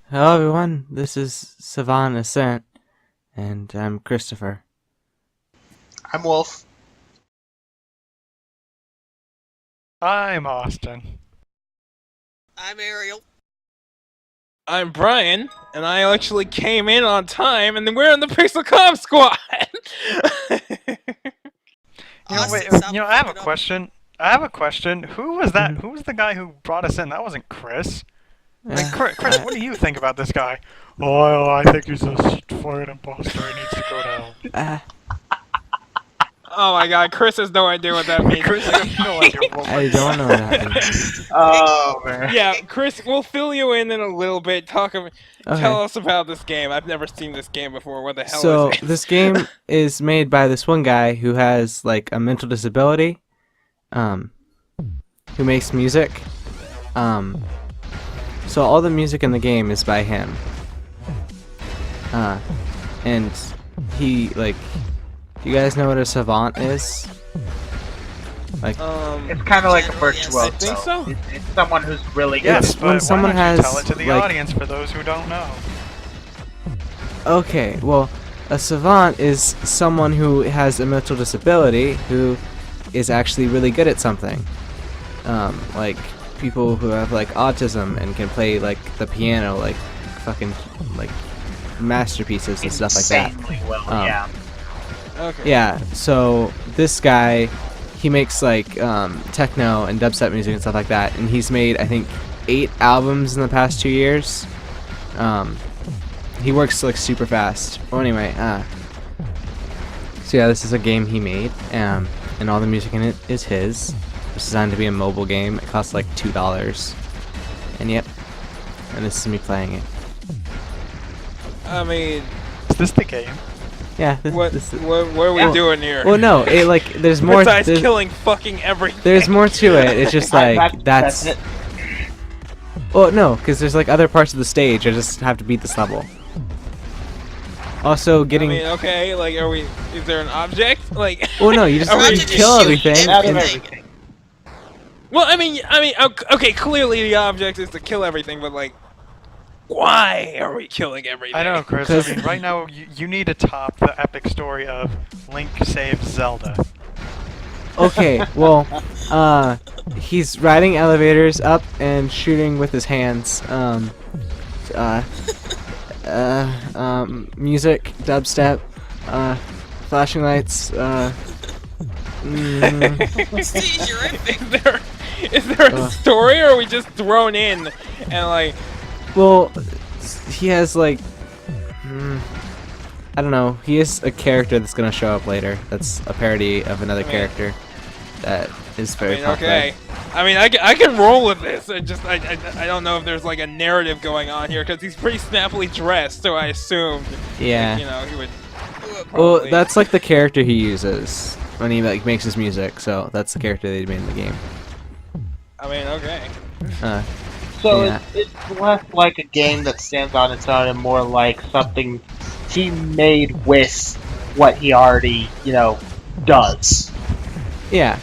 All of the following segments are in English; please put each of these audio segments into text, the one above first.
Hello everyone, this is Savant Ascent, and I'm Christopher. I'm Wolf. I'm Austin. I'm Ariel. I'm Brian, and I actually came in on time, and then we're in the Pixel Com Squad! Austin, Wait, stop I have a fucking up. question. I have a question. Who was that? Mhm. Who was the guy who brought us in? That wasn't Chris. Uh, Chris, what do you think about this guy? Oh, I think he's a fucking imposter. He needs to go down. uh, Oh my god, Chris has no idea what that means. Chris, you have no idea what I don't know what that means. Oh man. Yeah, Chris, we'll fill you in a little bit. Tell Okay, us about this game. I've never seen this game before. What the hell so is it? this game is made by this one guy who has like a mental disability, um, who makes music. Um, so all the music in the game is by him. And he like, do you guys know what a savant is? Like, It's kind of like a Generally, yes. virtuoso. I think so. It's someone who's really good. Yes, It's but when someone why don't you has, tell it to the like- audience for those who don't know? okay, well, a savant is someone who has a mental disability who is actually really good at something. Like people who have like autism and can play like the piano, like fucking like masterpieces and stuff like that. Insanely well, Um, yeah. Okay. Yeah, so this guy, he makes like techno and dubstep music and stuff like that, and he's made I think 8 albums in the past 2 years. He works like super fast. Well, anyway, so yeah, this is a game he made, and all the music in it is his. It's designed to be a mobile game. It costs like $2, and yep, and this is me playing it. I mean, Is this the game? Yeah, what this are we Well- doing here? well, no, it like there's more. Besides There's, killing fucking everything. there's more to it. It's just like That's it. Well, no, because there's like other parts of the stage. I just have to beat this level. Also, I getting. mean, okay, like, is there an object? Like, Well, no, you just Are we- you kill everything. Out of and- everything. well, I mean, okay, clearly the object is to kill everything, but like, why are we killing everything? I know, Chris. 'Cause- I mean, right now you need to top the epic story of Link saves Zelda. Okay, well, he's riding elevators up and shooting with his hands. Music, dubstep, flashing lights. Steve, you're epic. Is there a Uh. story, or are we just thrown in and like? Well, he has like, I don't know. He is a character that's gonna show up later. That's a parody of another character that is I very mean, popular. okay. I mean, I can roll with this. I don't know if there's like a narrative going on here because he's pretty snappily dressed, so I assumed. Yeah. You know, he would. Well, probably- that's like the character he uses when he like makes his music. So that's the character they made in the game. I mean, okay. So Yeah. it's less like a game that stands on its own and more like something he made with what he already, does. Yeah.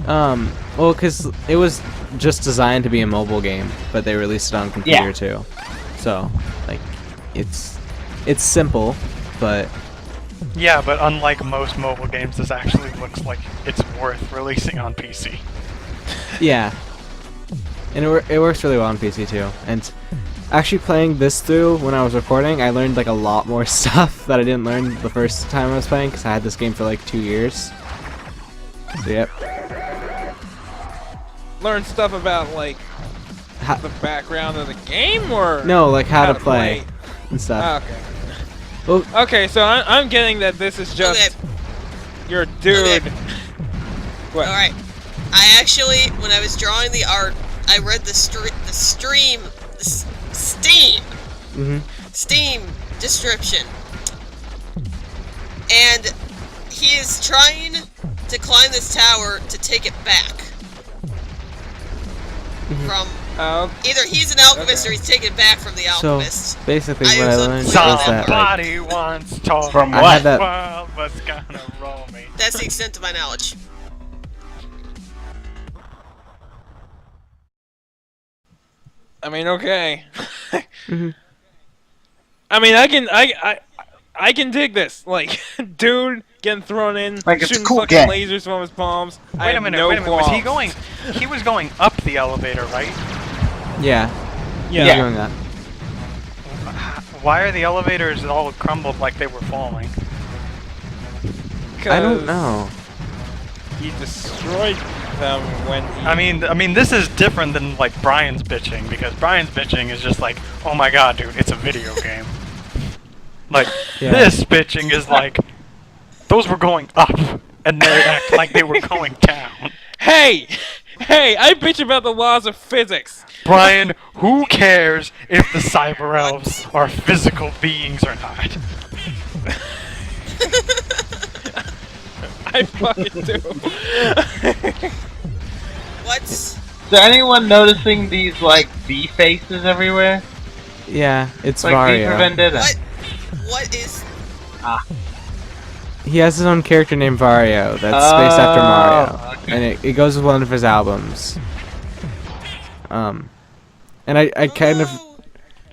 Well, because it was just designed to be a mobile game, but they released it on computer Yeah. too. So, like, it's simple, but Yeah, but unlike most mobile games, this actually looks like it's worth releasing on PC. yeah. And it works really well on PC too. And actually playing this through when I was recording, I learned like a lot more stuff that I didn't learn the first time I was playing because I had this game for like 2 years. So, yep. Learn stuff about like Ha- the background of the game, or no, like how to play and stuff. Okay. Well, Okay, so I'm getting that this is just Okay. your dude. Okay. What? Alright. I actually, when I was drawing the art, I read the mhm. Steam description. And he is trying to climb this tower to take it back. From Oh, either he's an alchemist Okay. or he's taking it back from the So alchemist. basically, I what I was learned was unclear on that like, Somebody once told From me I what? had that. the world was gonna roll me. That's the extent of my knowledge. I mean, okay. Mhm. I mean, I can dig this. Like, dude getting thrown in, Like, it's a shooting cool fucking game. lasers from his palms. I Wait a have minute, no wait a minute. Was he qualms. going? He was going up the elevator, right? Yeah. Yeah. He's doing that. Why are the elevators all crumbled like they were falling? I don't know. He destroyed them when he... I mean, this is different than like Brian's bitching, because Brian's bitching is just like, oh my god, dude, it's a video game. Like, Yeah. this bitching is like, those were going up, and they act like they were going down. Hey! Hey, I bitch about the laws of physics. Brian, who cares if the cyber elves are physical beings or not? I fucking do. What's... Is there anyone noticing these like V faces everywhere? Yeah, it's Like V for Vario. Vendetta. What is... He has his own character named Vario that's based after Mario, okay. and it goes with one of his albums. And I kind of Oh,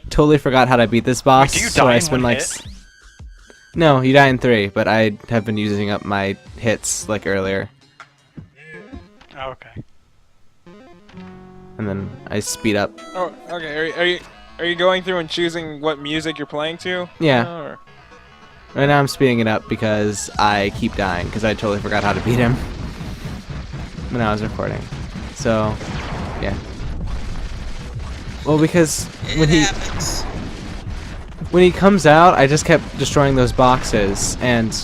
totally forgot how to beat this boss, do you so die I in spent one like. hit? No, you die in 3, but I have been using up my hits like earlier, Oh, okay. and then I speed up. Oh, okay. Are you going through and choosing what music you're playing to? Yeah. Or- Right now I'm speeding it up because I keep dying because I totally forgot how to beat him when I was recording. So, yeah. Well, because it happens. when he comes out, I just kept destroying those boxes, and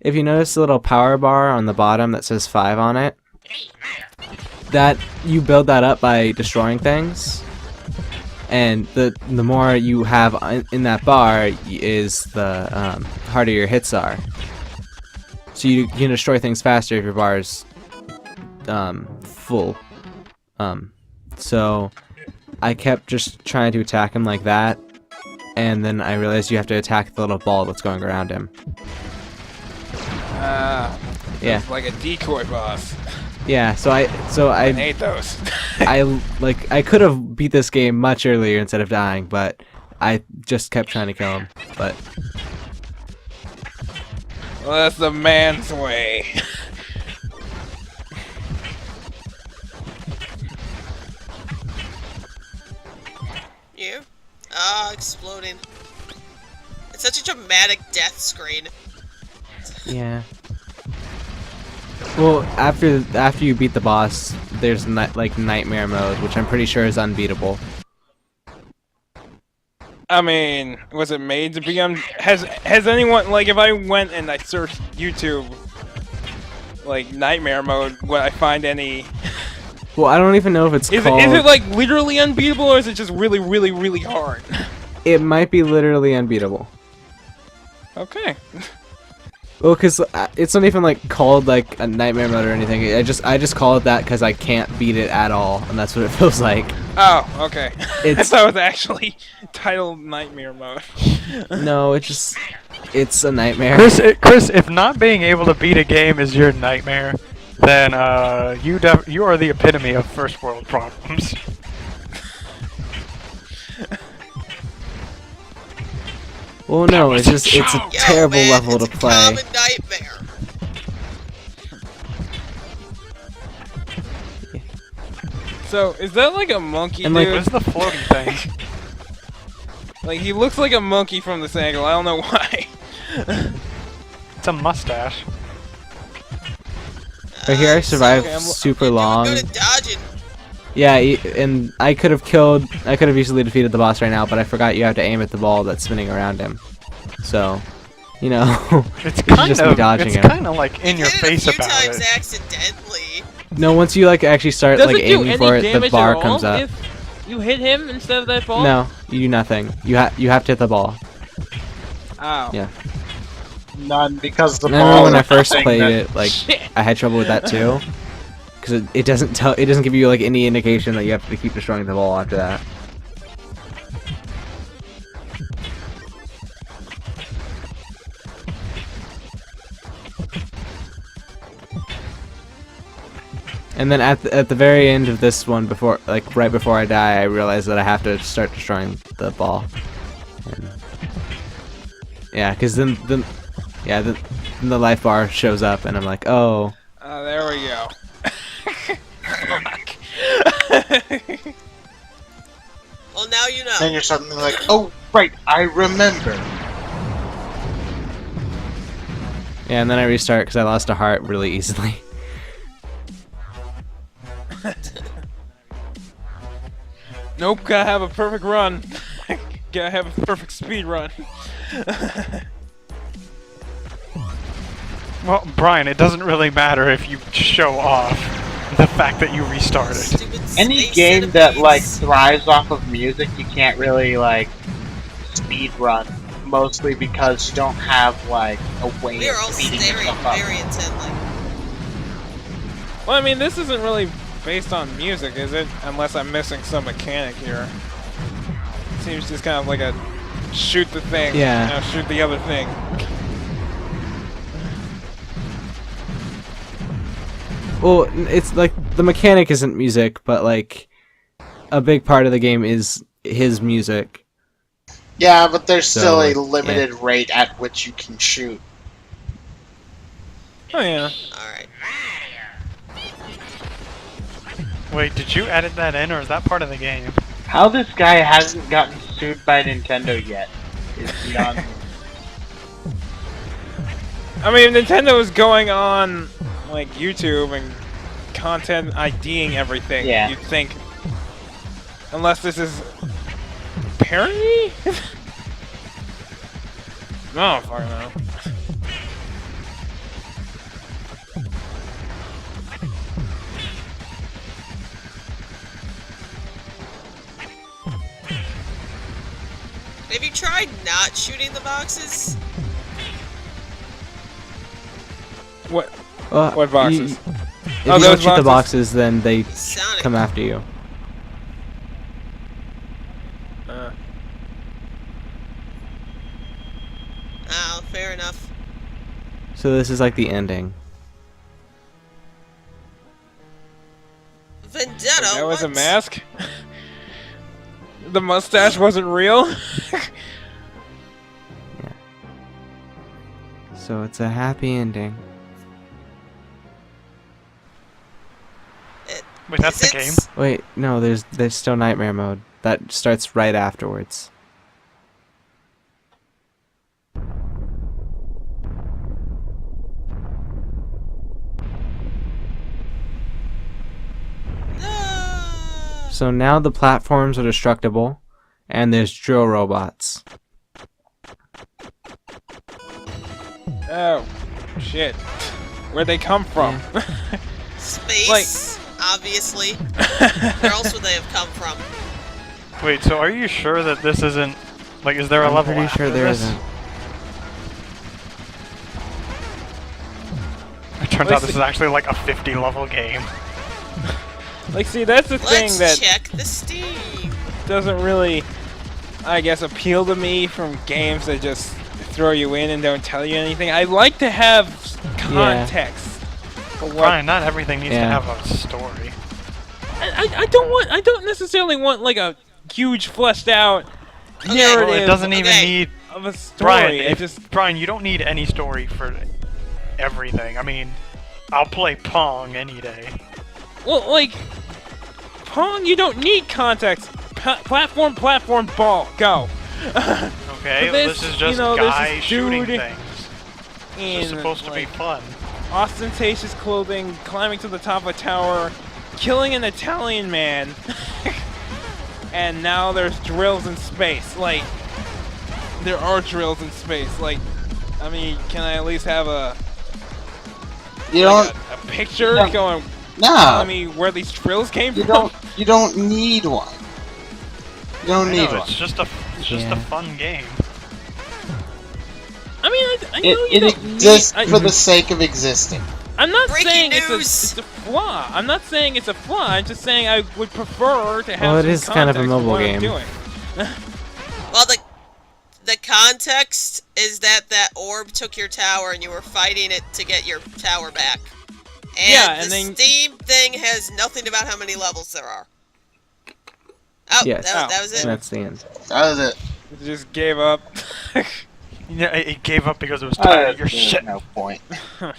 if you notice the little power bar on the bottom that says 5 on it, that you build that up by destroying things, and the more you have in that bar is the harder your hits are. So you can destroy things faster if your bar is full. So I kept just trying to attack him like that, and then I realized you have to attack the little ball that's going around him. Yeah. It's like a decoy boss. Yeah, so I I hate those. I could have beat this game much earlier instead of dying, but I just kept trying to kill him. But Well, that's the man's way. You? Ah, exploding. It's such a dramatic death screen. yeah. Well, after you beat the boss, there's like nightmare mode, which I'm pretty sure is unbeatable. I mean, was it made to be has anyone, like, if I went and I searched YouTube like nightmare mode, would I find any? Well, I don't even know if it's Is called. it like literally unbeatable, or is it just really, really, really hard? It might be literally unbeatable. Okay. Well, because it's not even like called like a nightmare mode or anything. I just call it that because I can't beat it at all, and that's what it feels like. Oh, okay. I It's- thought it was actually titled Nightmare Mode. No, it's a nightmare. Chris, if not being able to beat a game is your nightmare, then you are the epitome of first world problems. Well, no, it's a Yo, terrible man, level it's to a play. common nightmare. So, is that like a monkey, And, like, dude? What's the floaty thing? Like, he looks like a monkey from this angle. I don't know why. It's a mustache. Right here, I survived okay, I'm- super You're long. good at dodging. Yeah, and I could have easily defeated the boss right now, but I forgot you have to aim at the ball that's spinning around him. So, you know, It's it's kind just me of dodging it's him. kind of like in your Hit it face a few about times it. accidentally. No, once you like actually start Does like it do aiming any for it, the damage bar at all comes up. if you hit him instead of that ball? No, you do nothing. You have to hit the ball. Ow. Yeah. None, because the I remember ball when I is first something played that- it, like Shit. I had trouble with that too, because it doesn't give you like any indication that you have to keep destroying the ball after that. And then at the very end of this one, right before I die, I realized that I have to start destroying the ball. And Yeah, because then the life bar shows up, and I'm like, oh. There we go. Well, now you know. Then you're suddenly like, oh, right, I remember. Yeah, and then I restart because I lost a heart really easily. Nope, gotta have a perfect run. Gotta have a perfect speed run. Well, Brian, it doesn't really matter if you show off the fact that you restarted. Stupid Any space game that like centipedes. thrives off of music, you can't really like speed run. Mostly because you don't have like a way We of are all speeding staring yourself up. very intently. Well, I mean, this isn't really based on music, is it? Unless I'm missing some mechanic here. Seems just kind of like a shoot the thing, Yeah. now shoot the other thing. Well, it's like the mechanic isn't music, but like a big part of the game is his music. Yeah, but there's So, still a like, limited rate at which you can shoot. Oh yeah. Alright. Wait, did you edit that in, or is that part of the game? How this guy hasn't gotten sued by Nintendo yet is beyond me. I mean, Nintendo is going on like YouTube and content IDing everything. Yeah. You'd think, unless this is parody. No, fuck no. Have you tried not shooting the boxes? What? Well, What boxes? If Oh, you don't those shoot the boxes? boxes, then they Sonic. come after you. Oh, fair enough. So this is like the ending. Vendetta. That was a what? mask? The mustache wasn't real? So it's a happy ending. Wait, that's Is the it game? Wait, no, there's still nightmare mode. That starts right afterwards. No. So now the platforms are destructible, and there's drill robots. Oh, shit. Where'd they come from? Space, obviously. Where else would they have come from? Wait, so are you sure that this isn't... Like, is there a I'm level pretty after sure there this? isn't. It turns out this is actually like a 50-level game. Like, see, that's the thing Let's that check the Steam. doesn't really, I guess, appeal to me from games that just throw you in and don't tell you anything. I like to have context. For what Brian, not everything needs to Yeah. have a story. I don't necessarily want like a huge fleshed out Okay. narrative Well, it doesn't even Okay. need... of a story. Brian, It if, just Brian, you don't need any story for everything. I mean, I'll play Pong any day. well, like Pong, you don't need context. Platform, ball, go. Okay, But this is just there's this guys shooting dude things. in It's supposed to be like, fun. ostentatious clothing, climbing to the top of a tower, killing an Italian man, and now there's drills in space. Like, there are drills in space. Like, I mean, can I at least have a You like don't. a picture No. going? No. Telling me where these drills came You from? don't. You don't need one. You don't I need know, one. it's just a Yeah. fun game. I mean, I know you It don't exists need, for the sake of existing. I'm not Breaking saying news. it's a flaw. I'm not saying it's a flaw. I'm just saying I would prefer to have Well, it some is kind of a context mobile what I'm game. doing. Well, the context is that orb took your tower and you were fighting it to get your tower back. And Yeah, the and then- Steam thing has nothing about how many levels there are. Oh, Yes. that was it. That's the end. That was it. Just gave up. Yeah, it gave up because it was tired of your There's shit. no point. Well,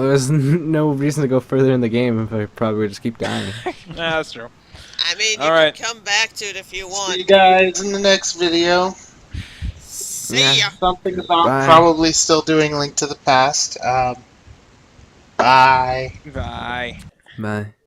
there's no reason to go further in the game if I probably would just keep dying. Nah, that's true. I mean, you Alright. can come back to it if you See want. you guys in the next video. See Yeah. ya. Something about Bye. probably still doing Link to the Past. Bye. Bye. Bye.